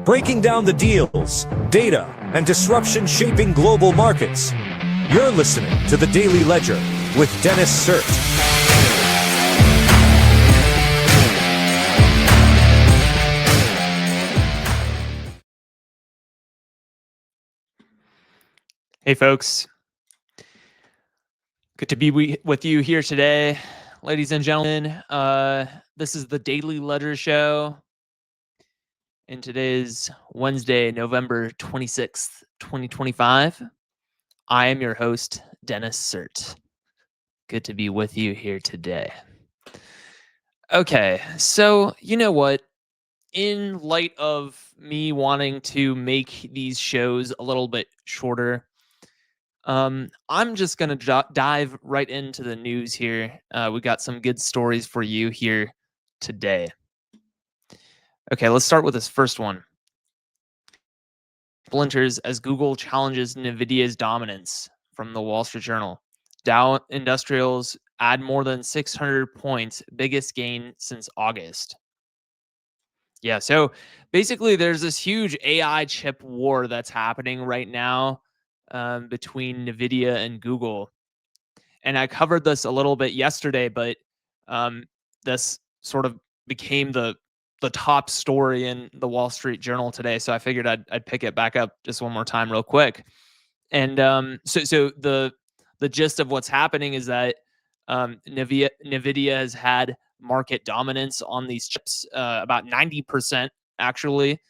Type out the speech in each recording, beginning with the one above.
breaking down the deals, data, and disruption shaping global markets. You're listening to The Daily Ledger with Dennis Sert. Hey folks, good to be with you here today, ladies and gentlemen. This is the Daily Ledger Show, and today is Wednesday, November 26th, 2025. I am your host, Dennis Sert. Good to be with you here today. Okay, so you know what? In light of me wanting to make these shows a little bit shorter, I'm just going to dive right into the news here. We got some good stories for you here today. Okay, let's start with this first one. Splinters as Google challenges Nvidia's dominance, from the Wall Street Journal. Dow Industrials add more than 600 points, biggest gain since August. Yeah, so basically there's this huge AI chip war that's happening right now between Nvidia and Google. And I covered this a little bit yesterday, but this sort of became the top story in the Wall Street Journal today. So I figured I'd pick it back up just one more time real quick. And so the gist of what's happening is that Nvidia has had market dominance on these chips, about 90% actually.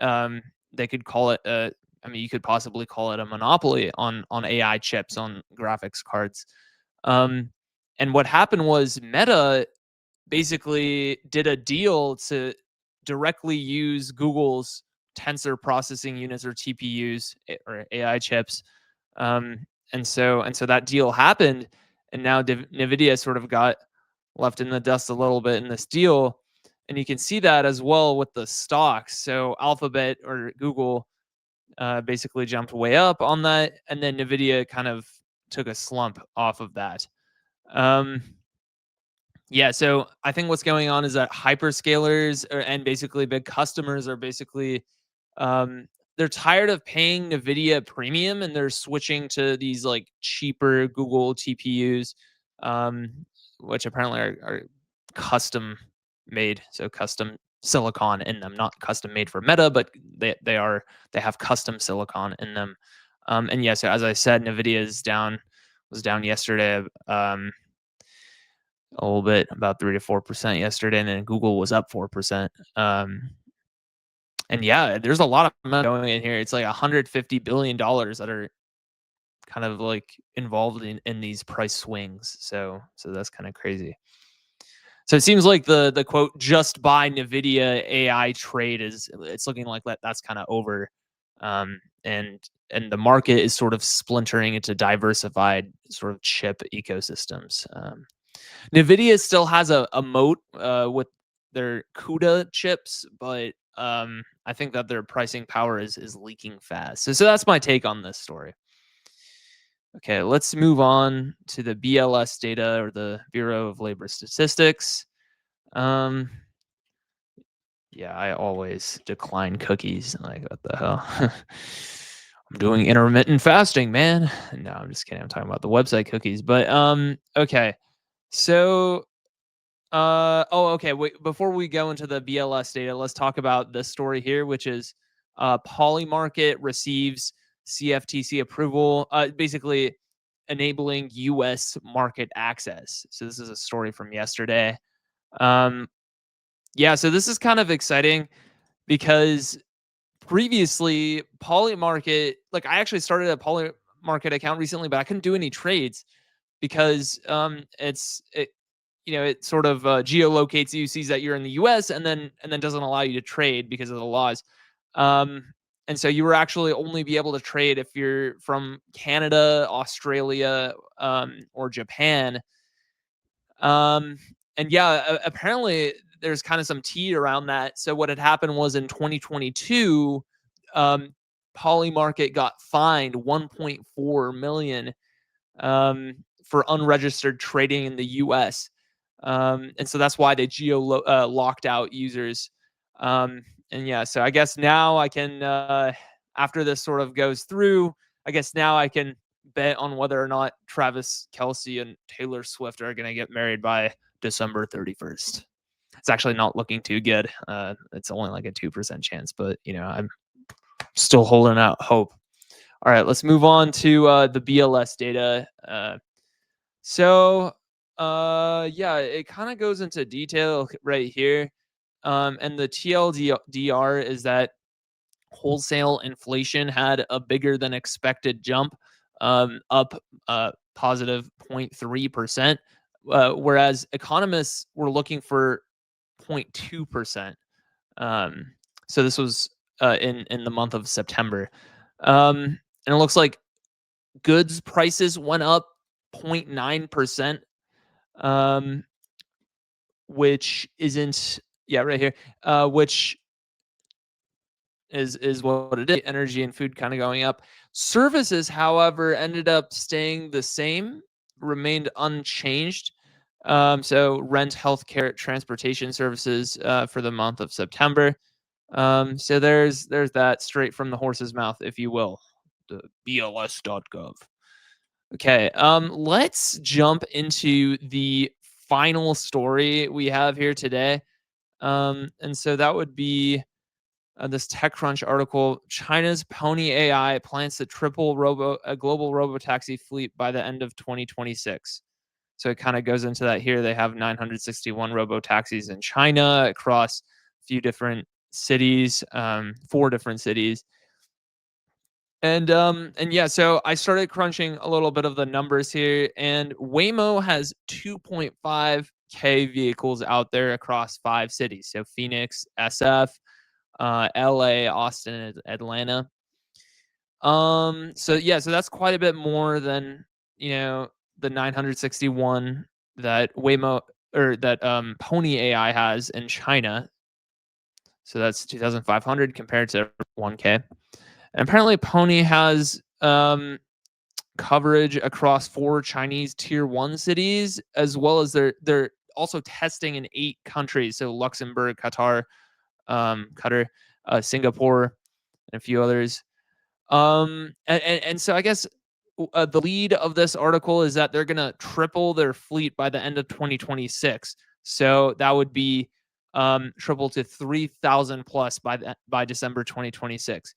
They could call it you could possibly call it a monopoly on AI chips, on graphics cards. And what happened was Meta basically did a deal to directly use Google's tensor processing units, or TPUs, or AI chips. And so that deal happened, and now Nvidia sort of got left in the dust a little bit in this deal. And you can see that as well with the stocks. So Alphabet, or Google, basically jumped way up on that, and then Nvidia kind of took a slump off of that. Yeah, so I think what's going on is that hyperscalers and basically big customers are basically they're tired of paying Nvidia premium, and they're switching to these like cheaper Google TPUs, um, which apparently are custom made, so custom silicon in them, not custom made for Meta, but they have custom silicon in them. And yeah, so as I said, Nvidia was down yesterday. A little bit, about 3 to 4% yesterday, and then Google was up 4%. And yeah, there's a lot of money going in here. It's like $150 billion that are kind of like involved in these price swings. So that's kind of crazy. So it seems like the quote "just buy Nvidia" AI trade it's looking like that's kind of over, and the market is sort of splintering into diversified sort of chip ecosystems. Nvidia still has a moat with their CUDA chips, but I think that their pricing power is leaking fast. So that's my take on this story. Okay, let's move on to the BLS data, or the Bureau of Labor Statistics. Yeah, I always decline cookies. Like, what the hell? I'm doing intermittent fasting, man. No, I'm just kidding. I'm talking about the website cookies. But okay. So okay. Wait, before we go into the BLS data, let's talk about this story here, which is Polymarket receives CFTC approval, basically enabling U.S. market access. So this is a story from yesterday. Yeah, so this is kind of exciting because previously Polymarket, like I actually started a Polymarket account recently, but I couldn't do any trades because it sort of geolocates you, sees that you're in the U.S., and then doesn't allow you to trade because of the laws. And so you were actually only be able to trade if you're from Canada, Australia, or Japan. And yeah, apparently there's kind of some tea around that. So what had happened was in 2022, Polymarket got fined 1.4 million for unregistered trading in the U.S. And so that's why they locked out users. yeah, so I guess now I can, after this sort of goes through, I guess now I can bet on whether or not Travis Kelsey and Taylor Swift are going to get married by December 31st. It's actually not looking too good. It's only like a 2% chance, but I'm still holding out hope. All right, let's move on to the BLS data. Yeah, it kind of goes into detail right here. And the TLDR is that wholesale inflation had a bigger than expected jump, up positive 0.3%, whereas economists were looking for 0.2%. Um, so this was in the month of September. And it looks like goods prices went up 0.9%, um, which isn't, yeah, right here, which is what it is. Energy and food kind of going up. Services, however, ended up staying the same, remained unchanged. So rent, healthcare, transportation services for the month of September. So there's that straight from the horse's mouth, if you will, the BLS.gov. Okay, let's jump into the final story we have here today. And so that would be this TechCrunch article. China's Pony AI plans to triple a global robotaxi fleet by the end of 2026. So it kind of goes into that here. They have 961 robotaxis in China across a few different cities, 4 different cities. And yeah, so I started crunching a little bit of the numbers here, and Waymo has 2.5K vehicles out there across 5 cities. So Phoenix, SF, LA, Austin, and Atlanta. So yeah, so that's quite a bit more than the 961 that Waymo or that Pony AI has in China. So that's 2,500 compared to 1K. And apparently, Pony has coverage across 4 Chinese tier 1 cities, as well as they're also testing in 8 countries. So Luxembourg, Qatar, Singapore, and a few others. And so I guess the lead of this article is that they're gonna triple their fleet by the end of 2026. So that would be triple to 3,000 plus by December 2026.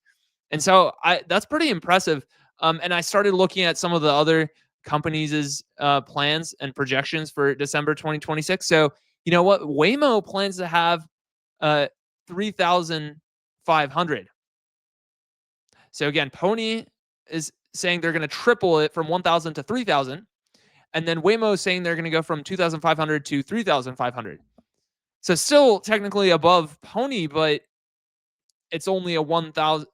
And so that's pretty impressive. And I started looking at some of the other companies' plans and projections for December 2026. So you know what? Waymo plans to have 3,500. So again, Pony is saying they're going to triple it from 1,000 to 3,000. And then Waymo is saying they're going to go from 2,500 to 3,500. So still technically above Pony, but it's only a 1,000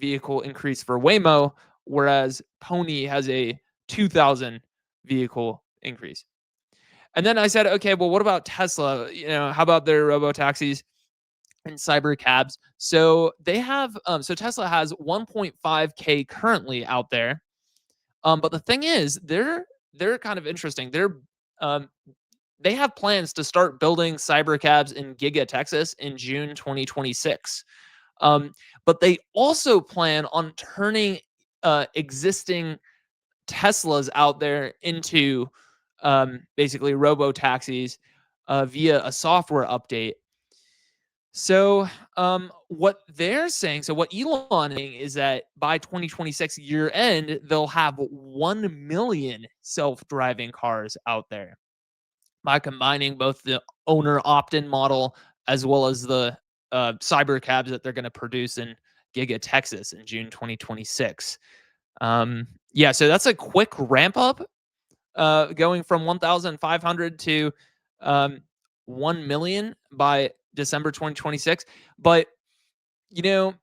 vehicle increase for Waymo, whereas Pony has a 2,000 vehicle increase. And then I said, okay, well, what about Tesla? How about their robo taxis and cyber cabs? So they have, so Tesla has 1.5K currently out there. But the thing is, they're kind of interesting. They have plans to start building cyber cabs in Giga, Texas in June 2026. But they also plan on turning existing Teslas out there into basically robo taxis via a software update. So what they're saying, so what Elon is saying is that by 2026 year end, they'll have 1 million self-driving cars out there by combining both the owner opt-in model as well as the cyber cabs that they're going to produce in Giga, Texas in June 2026. Yeah, so that's a quick ramp up, going from 1,500 to 1 million by December 2026. But, you know,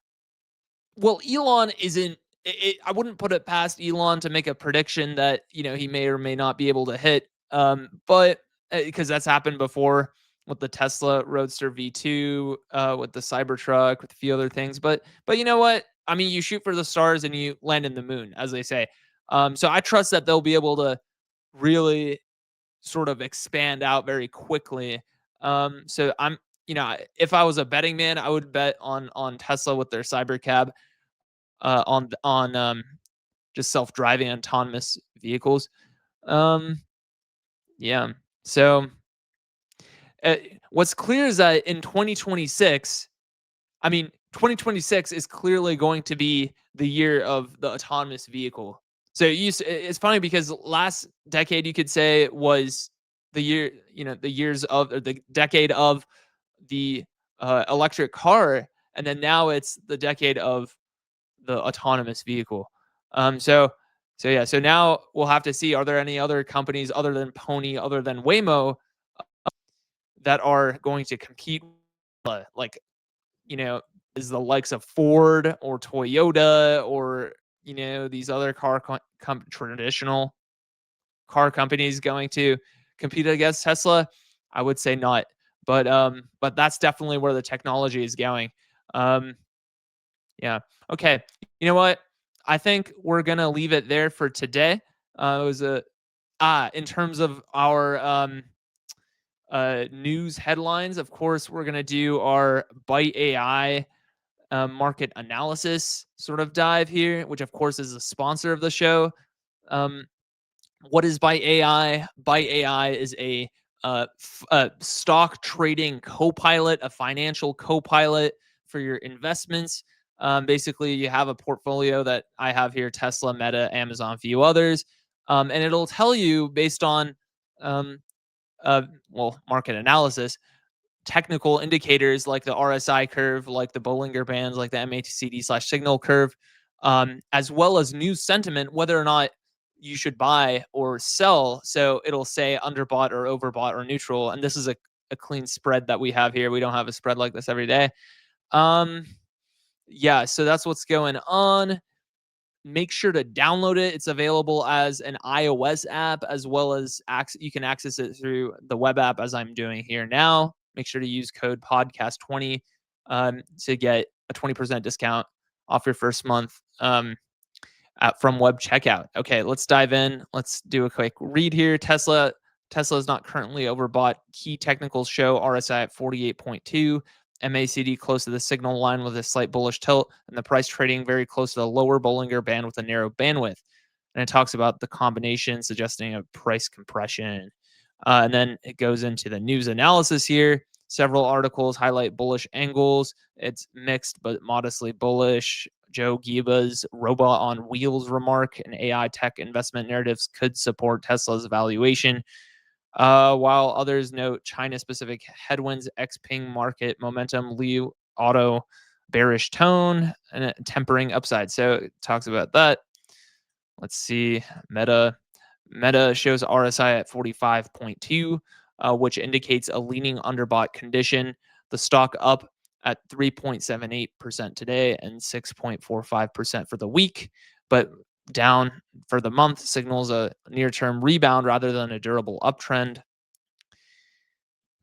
well, Elon isn't, I wouldn't put it past Elon to make a prediction that, he may or may not be able to hit. But because that's happened before with the Tesla Roadster V2, with the Cybertruck, with a few other things. But you know what? I mean, you shoot for the stars and you land in the moon, as they say. So I trust that they'll be able to really sort of expand out very quickly. So if I was a betting man, I would bet on Tesla with their Cybercab, on just self-driving autonomous vehicles. Um, yeah. So uh, what's clear is that in 2026, I mean, 2026 is clearly going to be the year of the autonomous vehicle. So it's funny because last decade you could say was the year, the years of, or the decade of the electric car, and then now it's the decade of the autonomous vehicle. So yeah, so now we'll have to see, are there any other companies other than Pony, other than Waymo, that are going to compete, like, is the likes of Ford or Toyota, or these other traditional car companies going to compete against Tesla? I would say not, but that's definitely where the technology is going. Um, yeah. Okay. You know what? I think we're gonna leave it there for today. It was a In terms of our news headlines, of course, we're gonna do our Byte AI market analysis sort of dive here, which of course is a sponsor of the show. Um, what is Byte AI? Byte AI is a stock trading co-pilot, a financial co-pilot for your investments. Basically, you have a portfolio that I have here: Tesla, Meta, Amazon, a few others, and it'll tell you based on um, market analysis, technical indicators like the RSI curve, like the Bollinger Bands, like the MACD/signal curve, as well as news sentiment, whether or not you should buy or sell. So it'll say underbought or overbought or neutral. And this is a clean spread that we have here. We don't have a spread like this every day. Um, yeah, so that's what's going on. Make sure to download it. It's available as an iOS app, as well as you can access it through the web app, as I'm doing here now. Make sure to use code podcast20 to get a 20% discount off your first month from web checkout. Okay, let's dive in. Let's do a quick read here. Tesla is not currently overbought. Key technicals show RSI at 48.2. MACD close to the signal line with a slight bullish tilt, and the price trading very close to the lower Bollinger Band with a narrow bandwidth. And it talks about the combination suggesting a price compression. And then it goes into the news analysis here. Several articles highlight bullish angles. It's mixed but modestly bullish. Joe Giba's robot on wheels remark and AI tech investment narratives could support Tesla's valuation, while others note China-specific headwinds, Xpeng market momentum, Li Auto bearish tone, and tempering upside. So it talks about that. Let's see. Meta shows RSI at 45.2, which indicates a leaning underbought condition. The stock up at 3.78% today and 6.45% for the week, but down for the month signals a near-term rebound rather than a durable uptrend.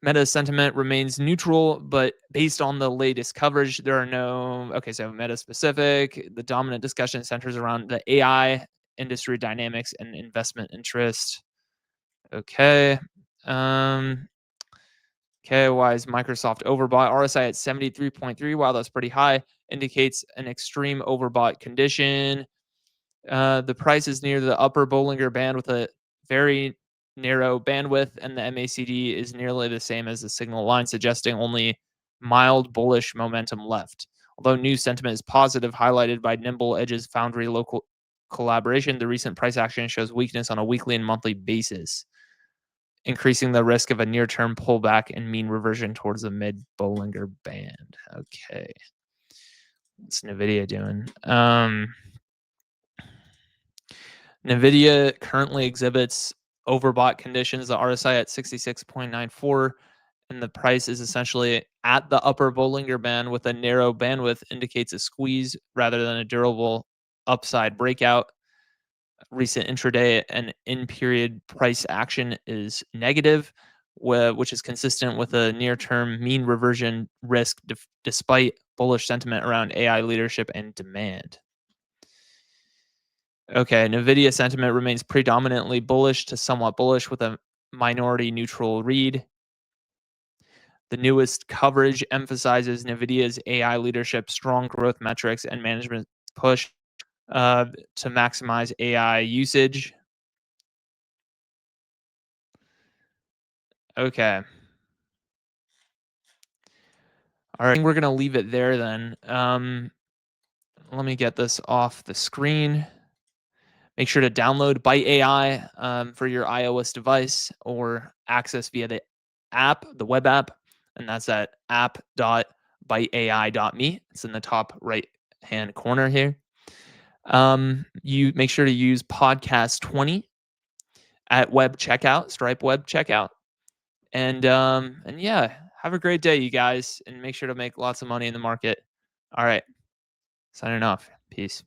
Meta sentiment remains neutral, but based on the latest coverage, there are no. Okay, so Meta specific. The dominant discussion centers around the AI industry dynamics and investment interest. Okay. Um, okay, why is Microsoft overbought? RSI at 73.3. Wow, that's pretty high. Indicates an extreme overbought condition. The price is near the upper Bollinger Band with a very narrow bandwidth, and the MACD is nearly the same as the signal line, suggesting only mild bullish momentum left. Although news sentiment is positive, highlighted by Nimble Edge's Foundry local collaboration, the recent price action shows weakness on a weekly and monthly basis, increasing the risk of a near-term pullback and mean reversion towards the mid Bollinger Band. Okay. What's Nvidia doing? Nvidia currently exhibits overbought conditions, the RSI at 66.94, and the price is essentially at the upper Bollinger Band with a narrow bandwidth, indicates a squeeze rather than a durable upside breakout. Recent intraday and in-period price action is negative, which is consistent with a near-term mean reversion risk despite bullish sentiment around AI leadership and demand. Okay, Nvidia sentiment remains predominantly bullish to somewhat bullish with a minority neutral read. The newest coverage emphasizes Nvidia's AI leadership, strong growth metrics, and management push to maximize AI usage. Okay. All right, I think we're gonna leave it there then. Let me get this off the screen. Make sure to download Byte AI for your iOS device or access via the app, the web app, and that's at app.byteai.me. It's in the top right hand corner here. You make sure to use podcast 20 at web checkout, Stripe web checkout. And yeah, have a great day, you guys, and make sure to make lots of money in the market. All right, signing off. Peace.